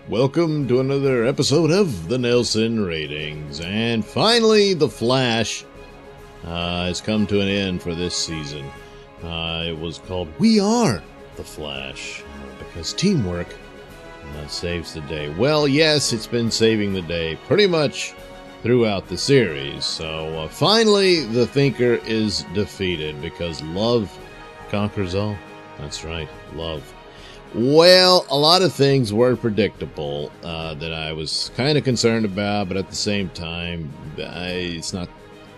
Welcome to another episode of the Nailsin Ratings. And finally, The Flash has come to an end for this season. It was called We Are The Flash, because teamwork saves the day. Well, yes, it's been saving the day pretty much throughout the series. So finally, the Thinker is defeated because love conquers all. That's right, love. Well, a lot of things were predictable that I was kind of concerned about, but at the same time,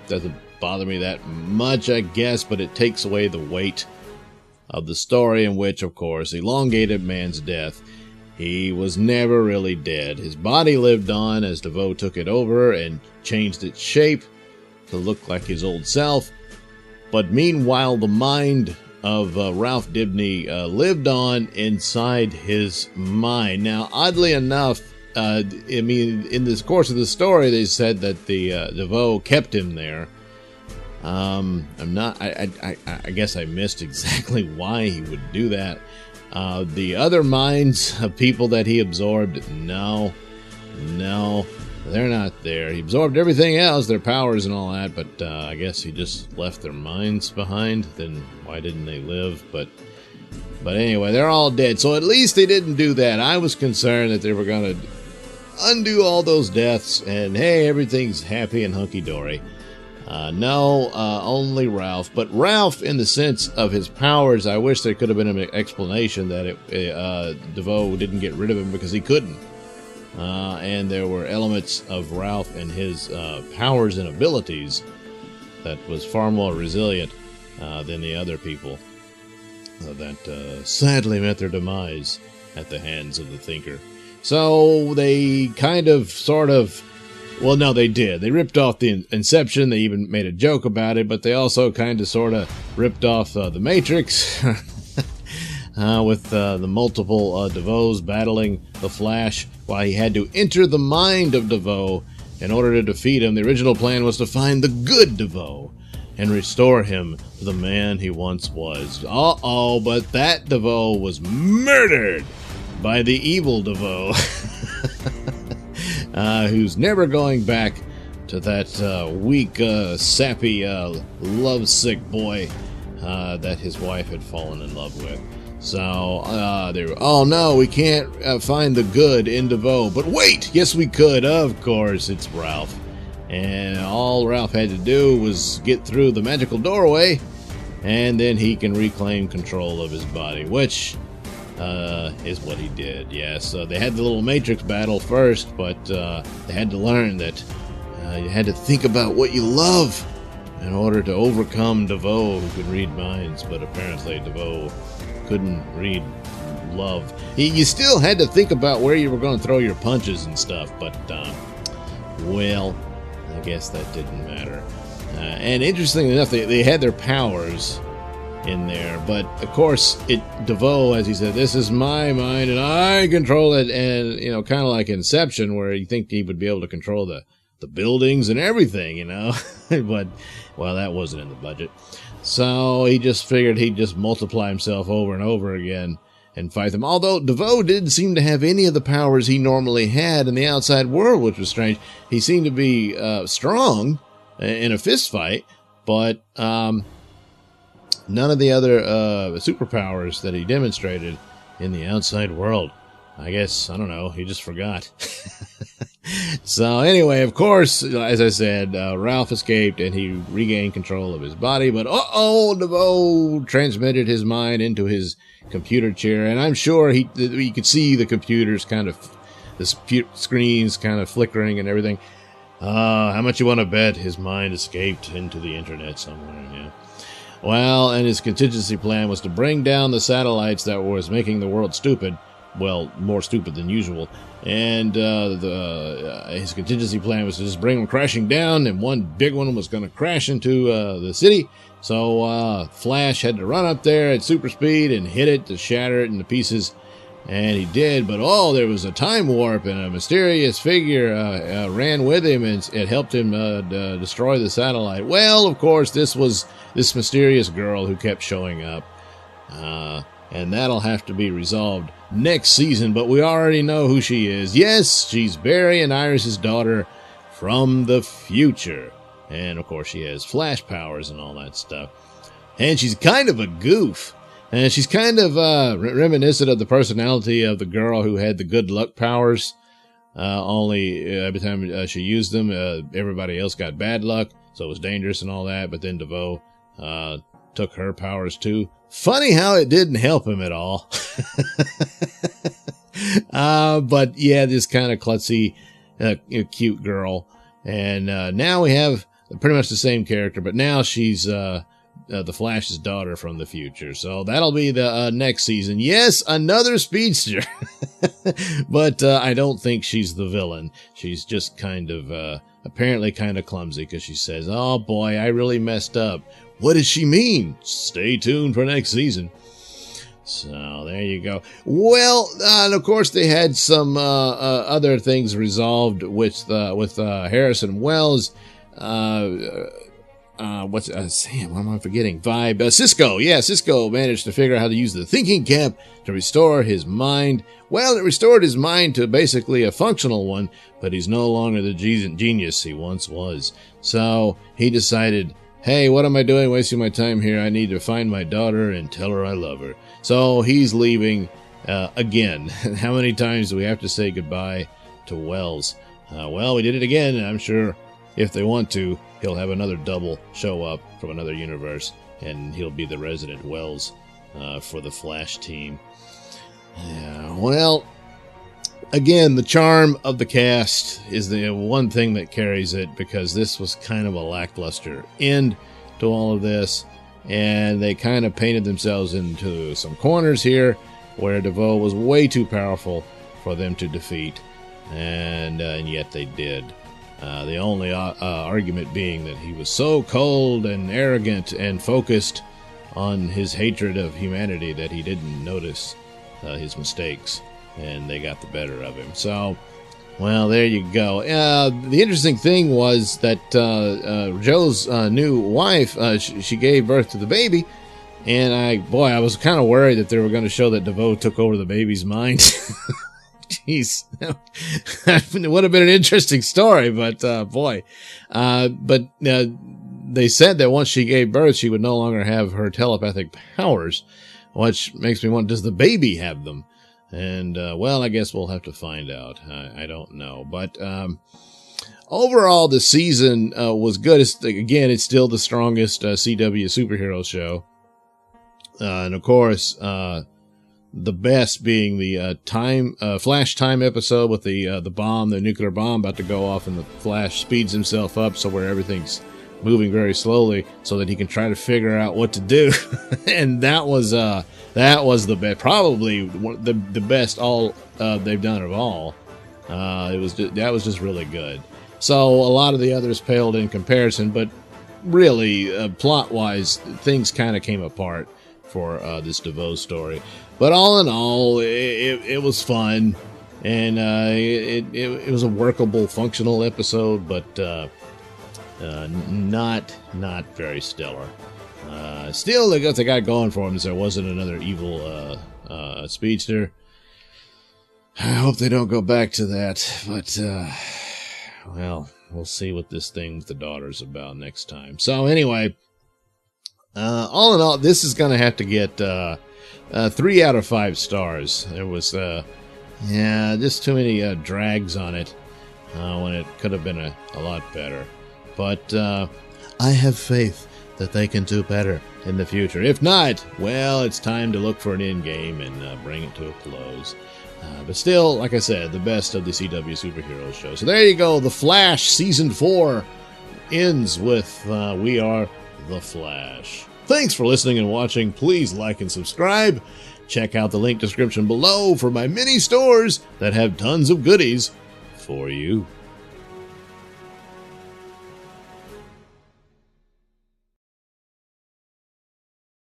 doesn't bother me that much, I guess, but it takes away the weight of the story, in which, of course, elongated man's death. He was never really dead. His body lived on as DeVoe took it over and changed its shape to look like his old self. But meanwhile, the mind of Ralph Dibny lived on inside his mind. Now, oddly enough, in this course of the story, they said that the DeVoe kept him there. I guess I missed exactly why he would do that. The other minds of people that he absorbed, no, they're not there. He absorbed everything else, their powers and all that, but I guess he just left their minds behind. Then why didn't they live? But anyway, they're all dead. So at least they didn't do that. I was concerned that they were going to undo all those deaths and, hey, everything's happy and hunky-dory. No, only Ralph. But Ralph, in the sense of his powers, I wish there could have been an explanation that DeVoe didn't get rid of him because he couldn't. And there were elements of Ralph and his powers and abilities that was far more resilient than the other people that sadly met their demise at the hands of the Thinker. So they well, no, they did. They ripped off the Inception. They even made a joke about it, but they also kind of sort of ripped off the Matrix with the multiple DeVoes battling the Flash while he had to enter the mind of DeVoe in order to defeat him. The original plan was to find the good DeVoe and restore him to the man he once was. But that DeVoe was murdered by the evil DeVoe. Who's never going back to that weak, sappy, lovesick boy that his wife had fallen in love with. So they were, oh no, we can't find the good in DeVoe. But wait, yes we could. Of course, it's Ralph. And all Ralph had to do was get through the magical doorway, and then he can reclaim control of his body, which is what he did. Yes, they had the little Matrix battle first, but they had to learn that you had to think about what you love in order to overcome DeVoe, who could read minds, but apparently DeVoe couldn't read love. You still had to think about where you were going to throw your punches and stuff, but well, I guess that didn't matter. And interestingly enough, they had their powers in there, but of course DeVoe, as he said, this is my mind and I control it, and kind of like Inception, where you think he would be able to control the buildings and everything, but well, that wasn't in the budget, so he just figured he'd just multiply himself over and over again and fight them. Although DeVoe didn't seem to have any of the powers he normally had in the outside world, which was strange. He seemed to be strong in a fist fight, but none of the other superpowers that he demonstrated in the outside world. I guess, I don't know, he just forgot. So anyway, of course, as I said, Ralph escaped and he regained control of his body, but DeVoe transmitted his mind into his computer chair, and I'm sure you could see the computers the screens kind of flickering and everything. How much you want to bet his mind escaped into the internet somewhere, yeah. Well, and his contingency plan was to bring down the satellites that was making the world stupid. Well, more stupid than usual. And his contingency plan was to just bring them crashing down, and one big one was going to crash into the city. So Flash had to run up there at super speed and hit it to shatter it into pieces. And he did, but there was a time warp, and a mysterious figure ran with him, and it helped him destroy the satellite. Well, of course, this was this mysterious girl who kept showing up. And that'll have to be resolved next season, but we already know who she is. Yes, she's Barry and Iris's daughter from the future. And, of course, she has Flash powers and all that stuff. And she's kind of a goof. And she's kind of reminiscent of the personality of the girl who had the good luck powers. Only every time she used them, everybody else got bad luck. So it was dangerous and all that. But then DeVoe took her powers too. Funny how it didn't help him at all. But yeah, this kind of klutzy, cute girl. And now we have pretty much the same character, but now she's the Flash's daughter from the future. So that'll be the next season. Yes, another speedster. But I don't think she's the villain. She's just kind of, apparently kind of clumsy, because she says, "Oh boy, I really messed up." What does she mean? Stay tuned for next season. So there you go. Well, and of course they had some other things resolved with Harrison Wells. What am I forgetting? Cisco. Yeah, Cisco managed to figure out how to use the thinking cap to restore his mind. Well, it restored his mind to basically a functional one, but he's no longer the genius he once was. So he decided, hey, what am I doing wasting my time here? I need to find my daughter and tell her I love her. So he's leaving again. How many times do we have to say goodbye to Wells? Well, we did it again, and I'm sure if they want to, he'll have another double show up from another universe, and he'll be the resident Wells for the Flash team. Well, again, the charm of the cast is the one thing that carries it, because this was kind of a lackluster end to all of this, and they kind of painted themselves into some corners here where DeVoe was way too powerful for them to defeat, and yet they did. The only argument being that he was so cold and arrogant and focused on his hatred of humanity that he didn't notice his mistakes, and they got the better of him. So, well, there you go. The interesting thing was that Joe's new wife, she gave birth to the baby, and I was kind of worried that they were going to show that DeVoe took over the baby's mind. Jeez, that would have been an interesting story, but boy. But they said that once she gave birth, she would no longer have her telepathic powers, which makes me wonder, does the baby have them? And, well, I guess we'll have to find out. I don't know. But overall, the season was good. It's still the strongest CW superhero show. And, of course, the best being the Flash time episode with the bomb, the nuclear bomb about to go off, and the Flash speeds himself up so where everything's moving very slowly so that he can try to figure out what to do. And that was the best, probably the best they've done of all. That was just really good. So a lot of the others paled in comparison, but really plot wise, things kind of came apart for this DeVoe story. But all in all, it was fun, and it was a workable, functional episode, but not very stellar. Still, they got going for them is there wasn't another evil speedster. I hope they don't go back to that, but well, we'll see what this thing with the daughter's about next time. So anyway, all in all, this is going to have to get 3 out of 5 stars. There was, just too many drags on it when it could have been a lot better. But I have faith that they can do better in the future. If not, well, it's time to look for an end game and bring it to a close. But still, like I said, the best of the CW superhero show. So there you go. The Flash Season 4 ends with We Are the Flash. Thanks for listening and watching. Please like and subscribe. Check out the link description below for my mini stores that have tons of goodies for you.